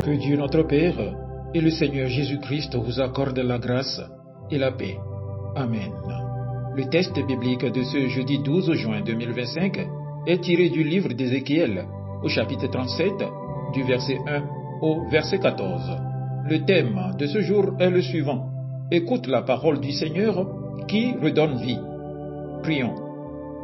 Que Dieu notre Père et le Seigneur Jésus-Christ vous accordent la grâce et la paix. Amen. Le texte biblique de ce jeudi 12 juin 2025 est tiré du livre d'Ézéchiel, au chapitre 37, du verset 1 au verset 14. Le thème de ce jour est le suivant. Écoute la parole du Seigneur qui redonne vie. Prions.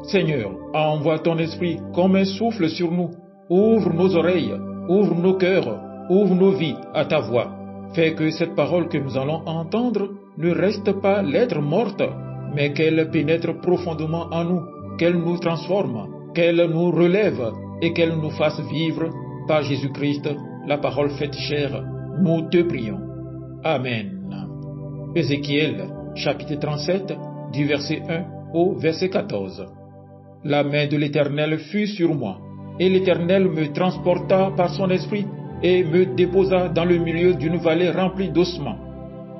Seigneur, envoie ton esprit comme un souffle sur nous. Ouvre nos oreilles, ouvre nos cœurs, ouvre nos vies à ta voix. Fais que cette parole que nous allons entendre ne reste pas lettre morte, mais qu'elle pénètre profondément en nous, qu'elle nous transforme, qu'elle nous relève et qu'elle nous fasse vivre par Jésus-Christ, la parole faite chair. Nous te prions. Amen. Ézéchiel, chapitre 37, du verset 1 au verset 14. La main de l'Éternel fut sur moi, et l'Éternel me transporta par son esprit et me déposa dans le milieu d'une vallée remplie d'ossements.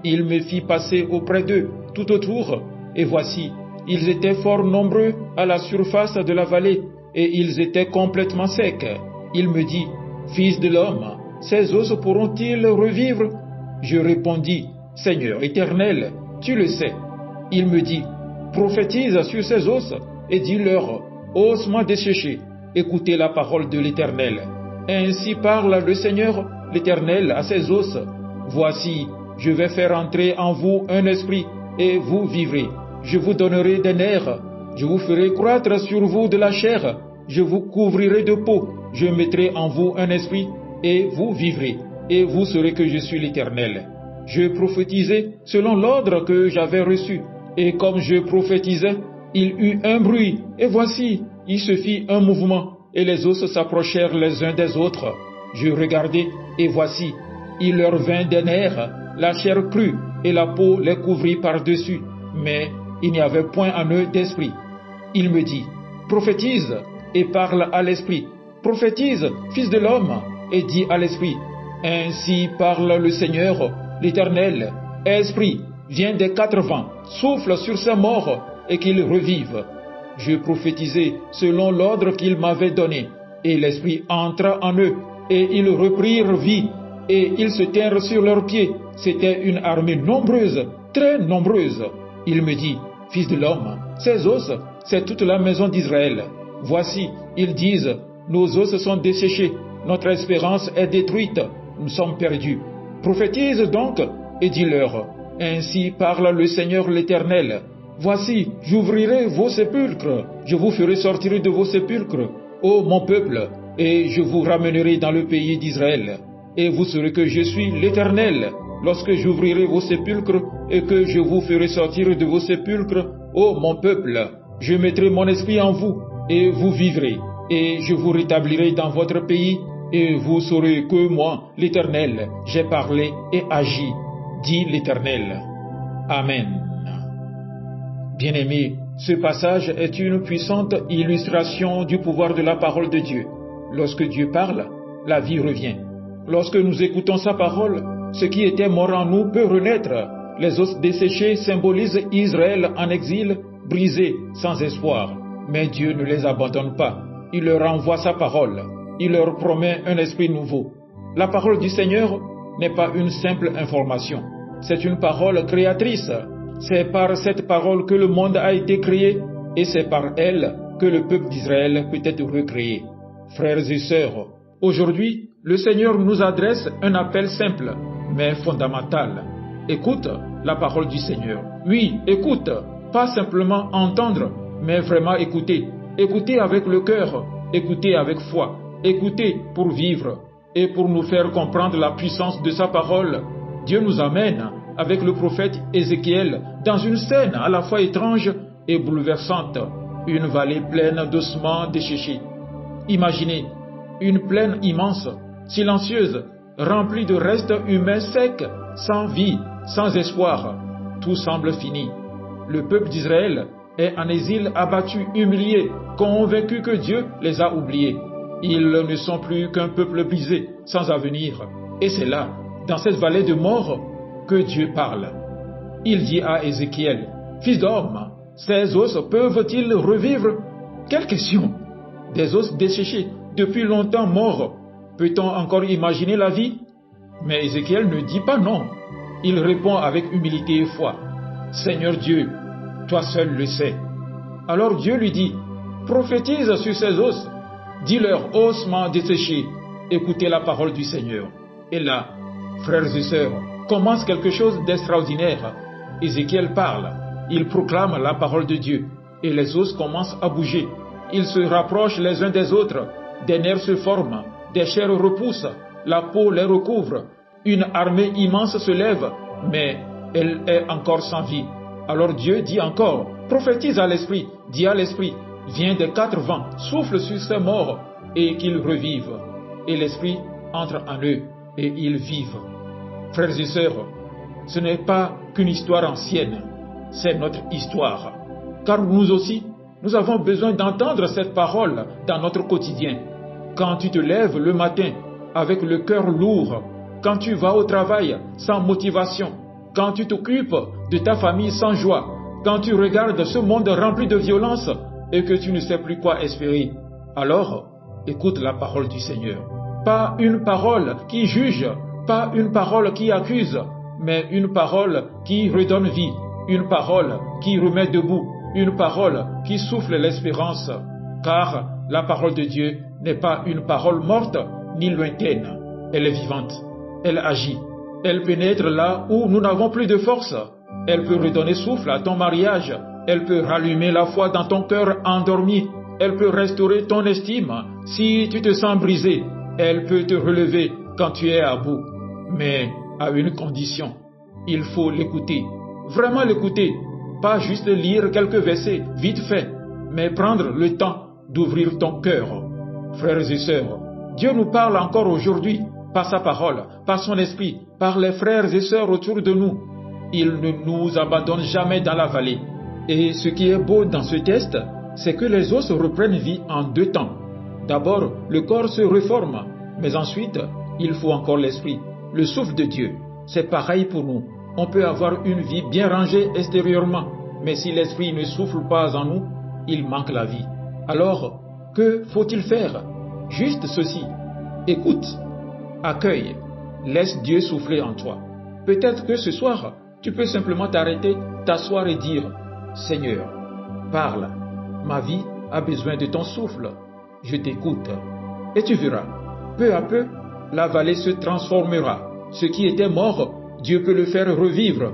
Il me fit passer auprès d'eux tout autour, et voici, ils étaient fort nombreux à la surface de la vallée, et ils étaient complètement secs. Il me dit, « Fils de l'homme, ces os pourront-ils revivre ?» Je répondis, « Seigneur éternel, tu le sais. » Il me dit, « Prophétise sur ces os, et dis-leur, ossements desséchés, écoutez la parole de l'Éternel. Ainsi parle le Seigneur, l'Éternel, à ses os. Voici, je vais faire entrer en vous un esprit, et vous vivrez. Je vous donnerai des nerfs, je vous ferai croître sur vous de la chair, je vous couvrirai de peau, je mettrai en vous un esprit, et vous vivrez, et vous saurez que je suis l'Éternel. Je prophétisais selon l'ordre que j'avais reçu, et comme je prophétisais, il eut un bruit, et voici, il se fit un mouvement, et les os s'approchèrent les uns des autres. Je regardai, et voici, il leur vint des nerfs, la chair crue, et la peau les couvrit par-dessus, mais il n'y avait point en eux d'esprit. Il me dit, prophétise, et parle à l'esprit. Prophétise, fils de l'homme, et dis à l'esprit, ainsi parle le Seigneur, l'Éternel. Esprit, viens des quatre vents, souffle sur ces morts, et qu'ils revivent. Je prophétisai selon l'ordre qu'il m'avait donné, et l'Esprit entra en eux, et ils reprirent vie, et ils se tinrent sur leurs pieds. C'était une armée nombreuse, très nombreuse. Il me dit, fils de l'homme, ces os, c'est toute la maison d'Israël. Voici, ils disent, nos os sont desséchés, notre espérance est détruite, nous sommes perdus. Prophétise donc, et dis-leur, ainsi parle le Seigneur l'Éternel. Voici, j'ouvrirai vos sépulcres, je vous ferai sortir de vos sépulcres, ô mon peuple, et je vous ramènerai dans le pays d'Israël. Et vous saurez que je suis l'Éternel, lorsque j'ouvrirai vos sépulcres, et que je vous ferai sortir de vos sépulcres, ô mon peuple. Je mettrai mon esprit en vous, et vous vivrez, et je vous rétablirai dans votre pays, et vous saurez que moi, l'Éternel, j'ai parlé et agi, dit l'Éternel. Amen. Bien-aimés, ce passage est une puissante illustration du pouvoir de la parole de Dieu. Lorsque Dieu parle, la vie revient. Lorsque nous écoutons sa parole, ce qui était mort en nous peut renaître. Les os desséchés symbolisent Israël en exil, brisé, sans espoir. Mais Dieu ne les abandonne pas. Il leur envoie sa parole. Il leur promet un esprit nouveau. La parole du Seigneur n'est pas une simple information. C'est une parole créatrice. C'est par cette parole que le monde a été créé et c'est par elle que le peuple d'Israël peut être recréé. Frères et sœurs, aujourd'hui, le Seigneur nous adresse un appel simple, mais fondamental. Écoute la parole du Seigneur. Oui, écoute, pas simplement entendre, mais vraiment écouter. Écouter avec le cœur, écouter avec foi, écouter pour vivre et pour nous faire comprendre la puissance de sa parole. Dieu nous amène avec le prophète Ézéchiel dans une scène à la fois étrange et bouleversante, une vallée pleine d'ossements desséchés. Imaginez, une plaine immense, silencieuse, remplie de restes humains secs, sans vie, sans espoir. Tout semble fini. Le peuple d'Israël est en exil, abattu, humilié, convaincu que Dieu les a oubliés. Ils ne sont plus qu'un peuple brisé, sans avenir. Et c'est là, dans cette vallée de mort, que Dieu parle. Il dit à Ézéchiel, « Fils d'homme, ces os peuvent-ils revivre ?» Quelle question! Des os desséchés, depuis longtemps morts. Peut-on encore imaginer la vie? Mais Ézéchiel ne dit pas non. Il répond avec humilité et foi. Seigneur Dieu, toi seul le sais. Alors Dieu lui dit, prophétise sur ces os, dis-leur ossements desséchés, écoutez la parole du Seigneur. Et là, frères et sœurs, commence quelque chose d'extraordinaire. Ézéchiel parle, il proclame la parole de Dieu, et les os commencent à bouger. Ils se rapprochent les uns des autres, des nerfs se forment, des chairs repoussent, la peau les recouvre. Une armée immense se lève, mais elle est encore sans vie. Alors Dieu dit encore, prophétise à l'esprit, dis à l'esprit, viens des quatre vents, souffle sur ces morts, et qu'ils revivent. Et l'esprit entre en eux, et ils vivent. Frères et sœurs, ce n'est pas qu'une histoire ancienne, c'est notre histoire. Car nous aussi, nous avons besoin d'entendre cette parole dans notre quotidien. Quand tu te lèves le matin avec le cœur lourd, quand tu vas au travail sans motivation, quand tu t'occupes de ta famille sans joie, quand tu regardes ce monde rempli de violence et que tu ne sais plus quoi espérer, alors écoute la parole du Seigneur. Pas une parole qui juge, pas une parole qui accuse, mais une parole qui redonne vie, une parole qui remet debout, une parole qui souffle l'espérance. Car la parole de Dieu n'est pas une parole morte ni lointaine, elle est vivante. Elle agit. Elle pénètre là où nous n'avons plus de force. Elle peut redonner souffle à ton mariage. Elle peut rallumer la foi dans ton cœur endormi. Elle peut restaurer ton estime si tu te sens brisé. Elle peut te relever quand tu es à bout. Mais à une condition. Il faut l'écouter. Vraiment l'écouter. Pas juste lire quelques versets vite fait, mais prendre le temps d'ouvrir ton cœur. Frères et sœurs, Dieu nous parle encore aujourd'hui par sa parole, par son esprit, par les frères et sœurs autour de nous. Il ne nous abandonne jamais dans la vallée. Et ce qui est beau dans ce texte, c'est que les os reprennent vie en deux temps. D'abord, le corps se reforme, mais ensuite, il faut encore l'esprit, le souffle de Dieu. C'est pareil pour nous. On peut avoir une vie bien rangée extérieurement, mais si l'esprit ne souffle pas en nous, il manque la vie. Alors, que faut-il faire? Juste ceci. Écoute. Accueille, laisse Dieu souffler en toi. Peut-être que ce soir, tu peux simplement t'arrêter, t'asseoir et dire, Seigneur, parle, ma vie a besoin de ton souffle, je t'écoute. Et tu verras, peu à peu, la vallée se transformera. Ce qui était mort, Dieu peut le faire revivre,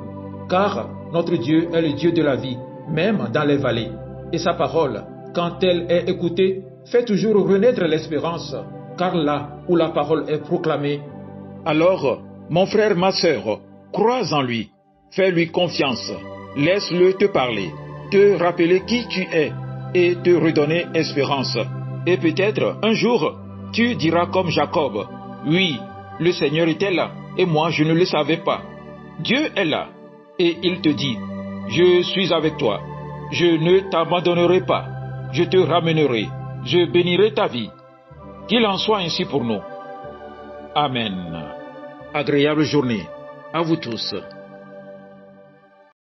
car notre Dieu est le Dieu de la vie, même dans les vallées. Et sa parole, quand elle est écoutée, fait toujours renaître l'espérance. Car là où la parole est proclamée, alors, mon frère, ma sœur, crois en lui, fais-lui confiance, laisse-le te parler, te rappeler qui tu es et te redonner espérance. Et peut-être un jour, tu diras comme Jacob, oui, le Seigneur était là et moi je ne le savais pas. Dieu est là et il te dit, je suis avec toi, je ne t'abandonnerai pas, je te ramènerai, je bénirai ta vie. Qu'il en soit ainsi pour nous. Amen. Agréable journée à vous tous.